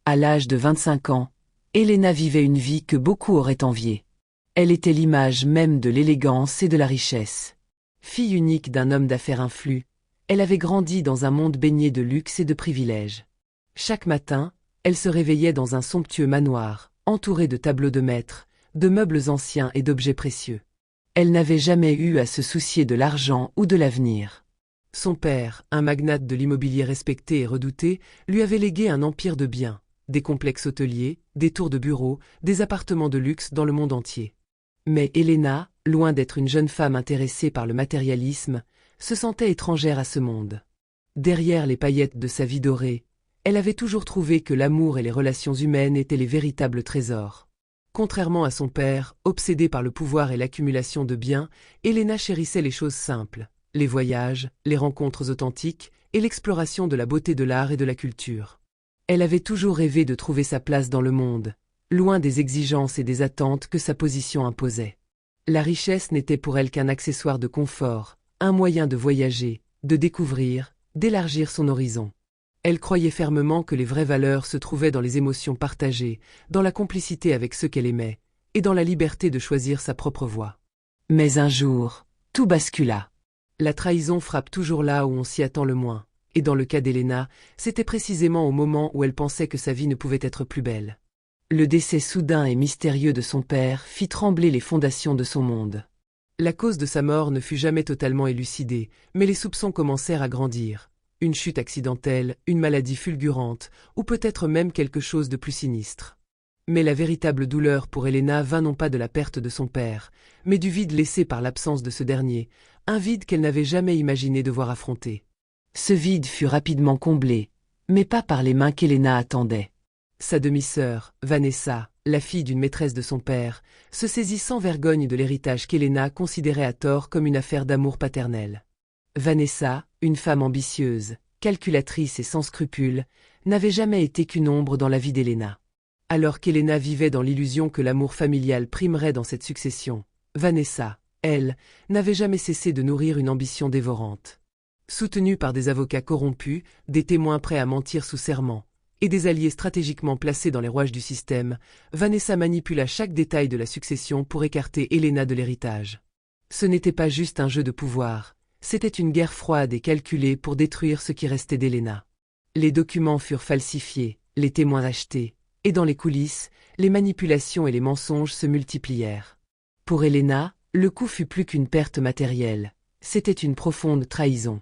À l'âge de 25 ans, Elena vivait une vie que beaucoup auraient enviée. Elle était l'image même de l'élégance et de la richesse. Fille unique d'un homme d'affaires influent, elle avait grandi dans un monde baigné de luxe et de privilèges. Chaque matin, elle se réveillait dans un somptueux manoir, entourée de tableaux de maître, de meubles anciens et d'objets précieux. Elle n'avait jamais eu à se soucier de l'argent ou de l'avenir. Son père, un magnate de l'immobilier respecté et redouté, lui avait légué un empire de biens, des complexes hôteliers, des tours de bureaux, des appartements de luxe dans le monde entier. Mais Elena, loin d'être une jeune femme intéressée par le matérialisme, se sentait étrangère à ce monde. Derrière les paillettes de sa vie dorée, elle avait toujours trouvé que l'amour et les relations humaines étaient les véritables trésors. Contrairement à son père, obsédé par le pouvoir et l'accumulation de biens, Elena chérissait les choses simples, les voyages, les rencontres authentiques et l'exploration de la beauté de l'art et de la culture. Elle avait toujours rêvé de trouver sa place dans le monde, loin des exigences et des attentes que sa position imposait. La richesse n'était pour elle qu'un accessoire de confort, un moyen de voyager, de découvrir, d'élargir son horizon. Elle croyait fermement que les vraies valeurs se trouvaient dans les émotions partagées, dans la complicité avec ceux qu'elle aimait, et dans la liberté de choisir sa propre voie. Mais un jour, tout bascula. La trahison frappe toujours là où on s'y attend le moins, et dans le cas d'Elena, c'était précisément au moment où elle pensait que sa vie ne pouvait être plus belle. Le décès soudain et mystérieux de son père fit trembler les fondations de son monde. La cause de sa mort ne fut jamais totalement élucidée, mais les soupçons commencèrent à grandir. Une chute accidentelle, une maladie fulgurante, ou peut-être même quelque chose de plus sinistre. Mais la véritable douleur pour Elena vint non pas de la perte de son père, mais du vide laissé par l'absence de ce dernier, un vide qu'elle n'avait jamais imaginé devoir affronter. Ce vide fut rapidement comblé, mais pas par les mains qu'Elena attendait. Sa demi-sœur, Vanessa, la fille d'une maîtresse de son père, se saisit sans vergogne de l'héritage qu'Elena considérait à tort comme une affaire d'amour paternel. Vanessa, une femme ambitieuse, calculatrice et sans scrupules, n'avait jamais été qu'une ombre dans la vie d'Elena. Alors qu'Elena vivait dans l'illusion que l'amour familial primerait dans cette succession, Vanessa, elle, n'avait jamais cessé de nourrir une ambition dévorante. Soutenue par des avocats corrompus, des témoins prêts à mentir sous serment, et des alliés stratégiquement placés dans les rouages du système, Vanessa manipula chaque détail de la succession pour écarter Elena de l'héritage. Ce n'était pas juste un jeu de pouvoir, c'était une guerre froide et calculée pour détruire ce qui restait d'Elena. Les documents furent falsifiés, les témoins achetés, et dans les coulisses, les manipulations et les mensonges se multiplièrent. Pour Elena, le coup fut plus qu'une perte matérielle, c'était une profonde trahison.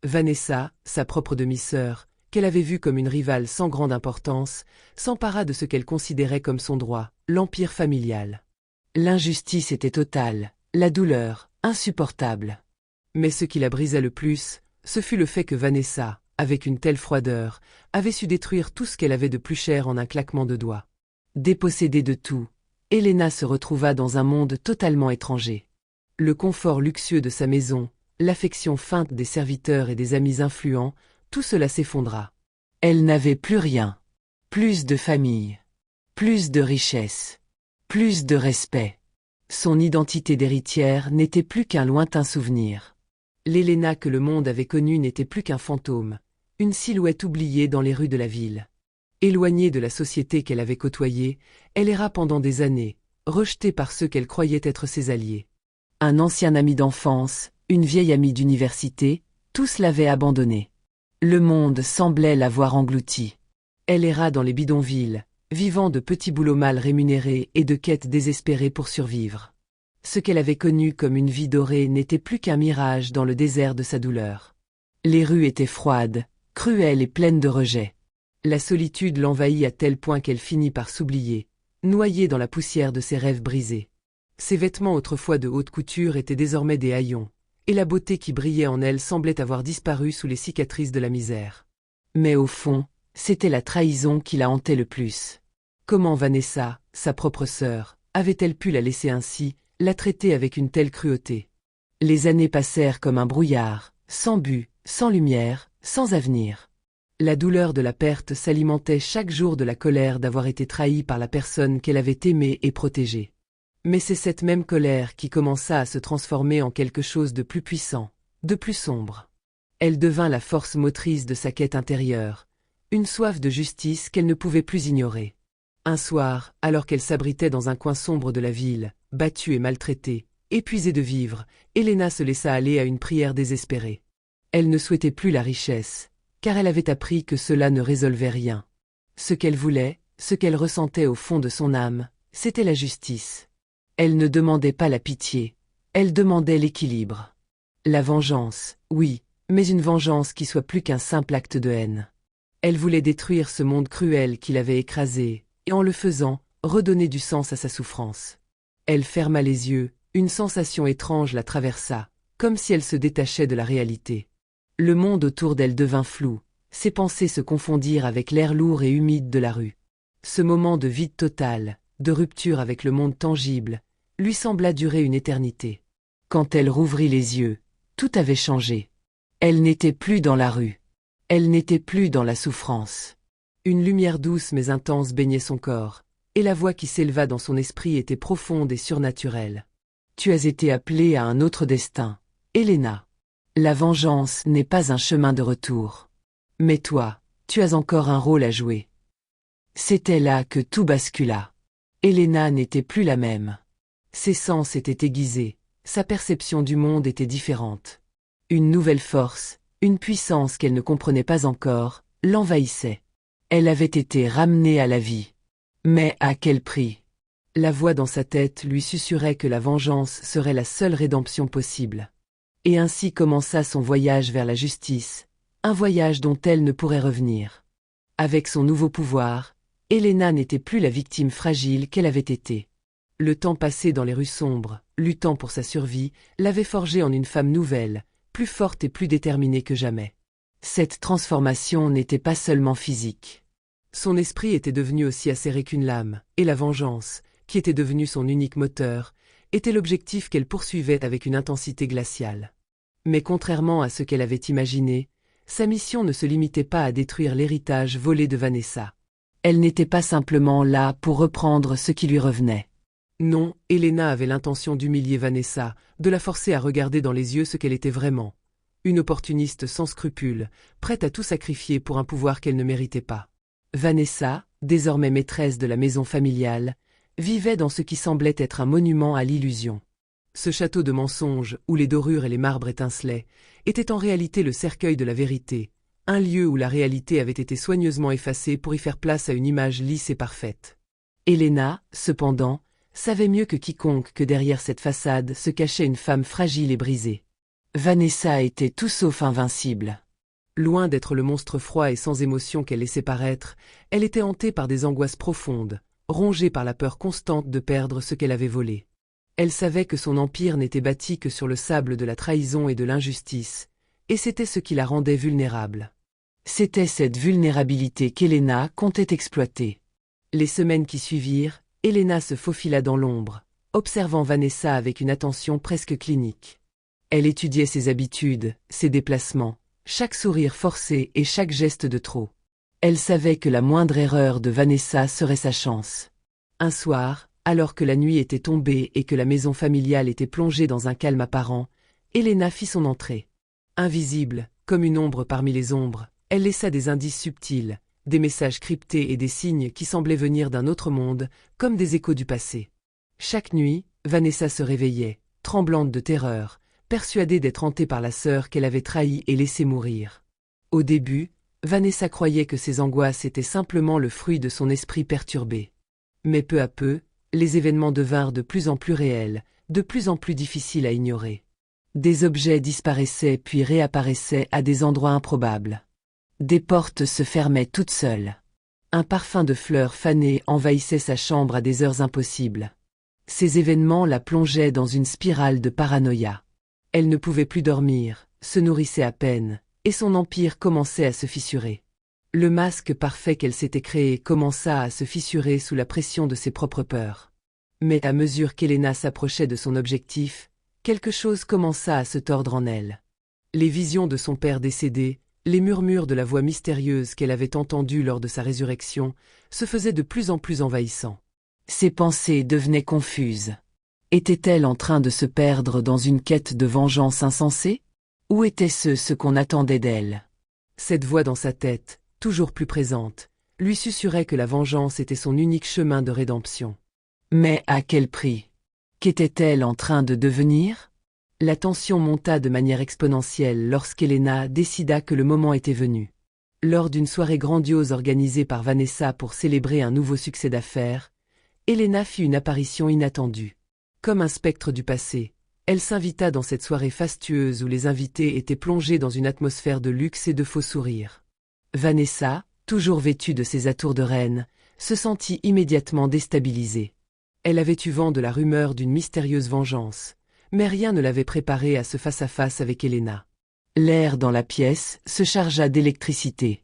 Vanessa, sa propre demi-sœur, qu'elle avait vue comme une rivale sans grande importance, s'empara de ce qu'elle considérait comme son droit, l'empire familial. L'injustice était totale, la douleur, insupportable. Mais ce qui la brisa le plus, ce fut le fait que Vanessa, avec une telle froideur, avait su détruire tout ce qu'elle avait de plus cher en un claquement de doigts. Dépossédée de tout, Elena se retrouva dans un monde totalement étranger. Le confort luxueux de sa maison, l'affection feinte des serviteurs et des amis influents, tout cela s'effondra. Elle n'avait plus rien. Plus de famille. Plus de richesse. Plus de respect. Son identité d'héritière n'était plus qu'un lointain souvenir. L'Elena que le monde avait connue n'était plus qu'un fantôme, une silhouette oubliée dans les rues de la ville. Éloignée de la société qu'elle avait côtoyée, elle erra pendant des années, rejetée par ceux qu'elle croyait être ses alliés. Un ancien ami d'enfance, une vieille amie d'université, tous l'avaient abandonnée. Le monde semblait l'avoir engloutie. Elle erra dans les bidonvilles, vivant de petits boulots mal rémunérés et de quêtes désespérées pour survivre. Ce qu'elle avait connu comme une vie dorée n'était plus qu'un mirage dans le désert de sa douleur. Les rues étaient froides, cruelles et pleines de rejet. La solitude l'envahit à tel point qu'elle finit par s'oublier, noyée dans la poussière de ses rêves brisés. Ses vêtements autrefois de haute couture étaient désormais des haillons, et la beauté qui brillait en elle semblait avoir disparu sous les cicatrices de la misère. Mais au fond, c'était la trahison qui la hantait le plus. Comment Vanessa, sa propre sœur, avait-elle pu la laisser ainsi, la traiter avec une telle cruauté? Les années passèrent comme un brouillard, sans but, sans lumière, sans avenir. La douleur de la perte s'alimentait chaque jour de la colère d'avoir été trahie par la personne qu'elle avait aimée et protégée. Mais c'est cette même colère qui commença à se transformer en quelque chose de plus puissant, de plus sombre. Elle devint la force motrice de sa quête intérieure, une soif de justice qu'elle ne pouvait plus ignorer. Un soir, alors qu'elle s'abritait dans un coin sombre de la ville, battue et maltraitée, épuisée de vivre, Helena se laissa aller à une prière désespérée. Elle ne souhaitait plus la richesse, car elle avait appris que cela ne résolvait rien. Ce qu'elle voulait, ce qu'elle ressentait au fond de son âme, c'était la justice. Elle ne demandait pas la pitié, elle demandait l'équilibre. La vengeance, oui, mais une vengeance qui soit plus qu'un simple acte de haine. Elle voulait détruire ce monde cruel qui l'avait écrasée, et en le faisant, redonner du sens à sa souffrance. Elle ferma les yeux, une sensation étrange la traversa, comme si elle se détachait de la réalité. Le monde autour d'elle devint flou, ses pensées se confondirent avec l'air lourd et humide de la rue. Ce moment de vide total, de rupture avec le monde tangible, lui sembla durer une éternité. Quand elle rouvrit les yeux, tout avait changé. Elle n'était plus dans la rue. Elle n'était plus dans la souffrance. Une lumière douce mais intense baignait son corps, et la voix qui s'éleva dans son esprit était profonde et surnaturelle. Tu as été appelée à un autre destin, Helena. La vengeance n'est pas un chemin de retour. Mais toi, tu as encore un rôle à jouer. C'était là que tout bascula. Helena n'était plus la même. Ses sens étaient aiguisés, sa perception du monde était différente. Une nouvelle force, une puissance qu'elle ne comprenait pas encore, l'envahissait. Elle avait été ramenée à la vie. Mais à quel prix? La voix dans sa tête lui susurrait que la vengeance serait la seule rédemption possible. Et ainsi commença son voyage vers la justice, un voyage dont elle ne pourrait revenir. Avec son nouveau pouvoir, Helena n'était plus la victime fragile qu'elle avait été. Le temps passé dans les rues sombres, luttant pour sa survie, l'avait forgée en une femme nouvelle, plus forte et plus déterminée que jamais. Cette transformation n'était pas seulement physique. Son esprit était devenu aussi acéré qu'une lame, et la vengeance, qui était devenue son unique moteur, était l'objectif qu'elle poursuivait avec une intensité glaciale. Mais contrairement à ce qu'elle avait imaginé, sa mission ne se limitait pas à détruire l'héritage volé de Vanessa. Elle n'était pas simplement là pour reprendre ce qui lui revenait. Non, Helena avait l'intention d'humilier Vanessa, de la forcer à regarder dans les yeux ce qu'elle était vraiment. Une opportuniste sans scrupules, prête à tout sacrifier pour un pouvoir qu'elle ne méritait pas. Vanessa, désormais maîtresse de la maison familiale, vivait dans ce qui semblait être un monument à l'illusion. Ce château de mensonges, où les dorures et les marbres étincelaient, était en réalité le cercueil de la vérité, un lieu où la réalité avait été soigneusement effacée pour y faire place à une image lisse et parfaite. Helena, cependant, savait mieux que quiconque que derrière cette façade se cachait une femme fragile et brisée. Vanessa était tout sauf invincible. Loin d'être le monstre froid et sans émotion qu'elle laissait paraître, elle était hantée par des angoisses profondes, rongée par la peur constante de perdre ce qu'elle avait volé. Elle savait que son empire n'était bâti que sur le sable de la trahison et de l'injustice, et c'était ce qui la rendait vulnérable. C'était cette vulnérabilité qu'Helena comptait exploiter. Les semaines qui suivirent, Helena se faufila dans l'ombre, observant Vanessa avec une attention presque clinique. Elle étudiait ses habitudes, ses déplacements, chaque sourire forcé et chaque geste de trop. Elle savait que la moindre erreur de Vanessa serait sa chance. Un soir, alors que la nuit était tombée et que la maison familiale était plongée dans un calme apparent, Helena fit son entrée. Invisible, comme une ombre parmi les ombres, elle laissa des indices subtils, des messages cryptés et des signes qui semblaient venir d'un autre monde, comme des échos du passé. Chaque nuit, Vanessa se réveillait, tremblante de terreur, persuadée d'être hantée par la sœur qu'elle avait trahie et laissée mourir. Au début, Vanessa croyait que ces angoisses étaient simplement le fruit de son esprit perturbé. Mais peu à peu, les événements devinrent de plus en plus réels, de plus en plus difficiles à ignorer. Des objets disparaissaient puis réapparaissaient à des endroits improbables. Des portes se fermaient toutes seules. Un parfum de fleurs fanées envahissait sa chambre à des heures impossibles. Ces événements la plongeaient dans une spirale de paranoïa. Elle ne pouvait plus dormir, se nourrissait à peine, et son empire commençait à se fissurer. Le masque parfait qu'elle s'était créé commença à se fissurer sous la pression de ses propres peurs. Mais à mesure qu'Helena s'approchait de son objectif, quelque chose commença à se tordre en elle. Les visions de son père décédé, les murmures de la voix mystérieuse qu'elle avait entendue lors de sa résurrection, se faisaient de plus en plus envahissants. Ses pensées devenaient confuses. Était-elle en train de se perdre dans une quête de vengeance insensée? Ou était-ce qu'on attendait d'elle? Cette voix dans sa tête, toujours plus présente, lui susurrait que la vengeance était son unique chemin de rédemption. Mais à quel prix? Qu'était-elle en train de devenir? La tension monta de manière exponentielle lorsqu'Elena décida que le moment était venu. Lors d'une soirée grandiose organisée par Vanessa pour célébrer un nouveau succès d'affaires, Elena fit une apparition inattendue. Comme un spectre du passé, elle s'invita dans cette soirée fastueuse où les invités étaient plongés dans une atmosphère de luxe et de faux sourires. Vanessa, toujours vêtue de ses atours de reine, se sentit immédiatement déstabilisée. Elle avait eu vent de la rumeur d'une mystérieuse vengeance, mais rien ne l'avait préparée à ce face-à-face avec Elena. L'air dans la pièce se chargea d'électricité.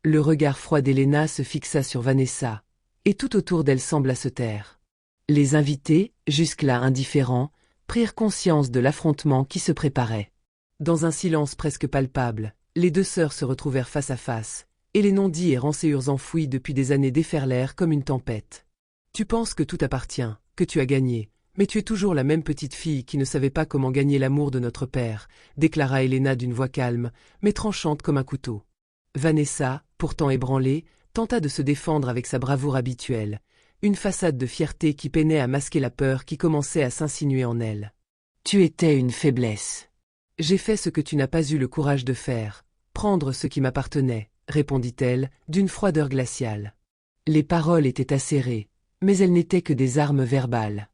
Le regard froid d'Elena se fixa sur Vanessa, et tout autour d'elle sembla se taire. Les invités, jusque-là indifférents, prirent conscience de l'affrontement qui se préparait. Dans un silence presque palpable, les deux sœurs se retrouvèrent face à face, et les non-dits et rancœurs enfouis depuis des années déferlèrent comme une tempête. « Tu penses que tout appartient, que tu as gagné, mais tu es toujours la même petite fille qui ne savait pas comment gagner l'amour de notre père, » déclara Elena d'une voix calme, mais tranchante comme un couteau. Vanessa, pourtant ébranlée, tenta de se défendre avec sa bravoure habituelle, une façade de fierté qui peinait à masquer la peur qui commençait à s'insinuer en elle. « Tu étais une faiblesse. J'ai fait ce que tu n'as pas eu le courage de faire, prendre ce qui m'appartenait, » répondit-elle, d'une froideur glaciale. Les paroles étaient acérées, mais elles n'étaient que des armes verbales.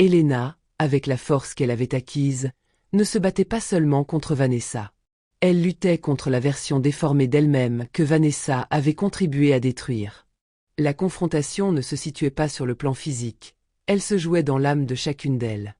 Elena, avec la force qu'elle avait acquise, ne se battait pas seulement contre Vanessa. Elle luttait contre la version déformée d'elle-même que Vanessa avait contribué à détruire. La confrontation ne se situait pas sur le plan physique, elle se jouait dans l'âme de chacune d'elles.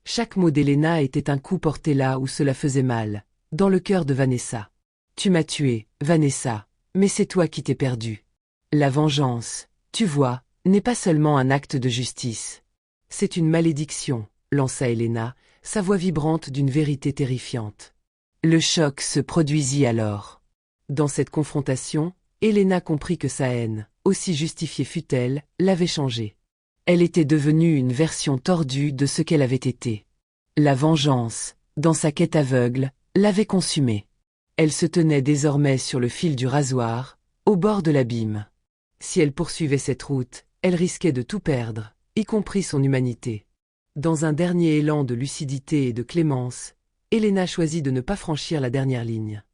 Chaque mot d'Elena était un coup porté là où cela faisait mal, dans le cœur de Vanessa. « Tu m'as tué, Vanessa, mais c'est toi qui t'es perdue. La vengeance, tu vois, n'est pas seulement un acte de justice. C'est une malédiction, » lança Elena, sa voix vibrante d'une vérité terrifiante. Le choc se produisit alors. Dans cette confrontation, Elena comprit que sa haine, aussi justifiée fût-elle, l'avait changée. Elle était devenue une version tordue de ce qu'elle avait été. La vengeance, dans sa quête aveugle, l'avait consumée. Elle se tenait désormais sur le fil du rasoir, au bord de l'abîme. Si elle poursuivait cette route, elle risquait de tout perdre, y compris son humanité. Dans un dernier élan de lucidité et de clémence, Elena choisit de ne pas franchir la dernière ligne.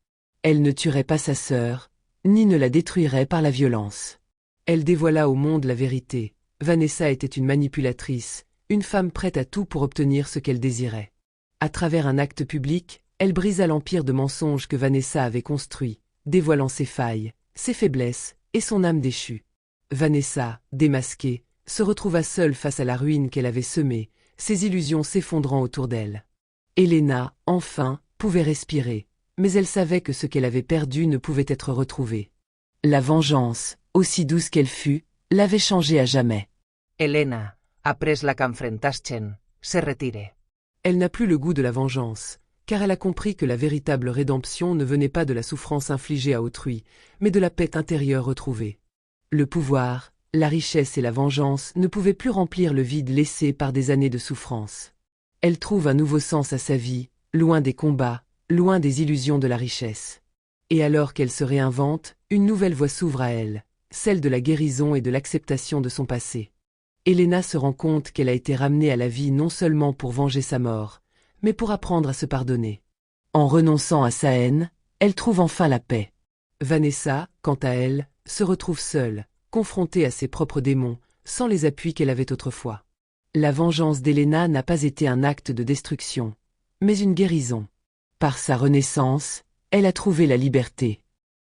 Elle ne tuerait pas sa sœur, ni ne la détruirait par la violence. Elle dévoila au monde la vérité. Vanessa était une manipulatrice, une femme prête à tout pour obtenir ce qu'elle désirait. À travers un acte public, elle brisa l'empire de mensonges que Vanessa avait construit, dévoilant ses failles, ses faiblesses et son âme déchue. Vanessa, démasquée, se retrouva seule face à la ruine qu'elle avait semée, ses illusions s'effondrant autour d'elle. Elena, enfin, pouvait respirer, mais elle savait que ce qu'elle avait perdu ne pouvait être retrouvé. La vengeance, aussi douce qu'elle fût, l'avait changée à jamais. Elena, après la qu'enfrentaschen, se retire. Elle n'a plus le goût de la vengeance, car elle a compris que la véritable rédemption ne venait pas de la souffrance infligée à autrui, mais de la paix intérieure retrouvée. Le pouvoir, la richesse et la vengeance ne pouvaient plus remplir le vide laissé par des années de souffrance. Elle trouve un nouveau sens à sa vie, loin des combats, loin des illusions de la richesse. Et alors qu'elle se réinvente, une nouvelle voie s'ouvre à elle, celle de la guérison et de l'acceptation de son passé. Elena se rend compte qu'elle a été ramenée à la vie non seulement pour venger sa mort, mais pour apprendre à se pardonner. En renonçant à sa haine, elle trouve enfin la paix. Vanessa, quant à elle, se retrouve seule, confrontée à ses propres démons, sans les appuis qu'elle avait autrefois. La vengeance d'Elena n'a pas été un acte de destruction, mais une guérison. Par sa renaissance, elle a trouvé la liberté.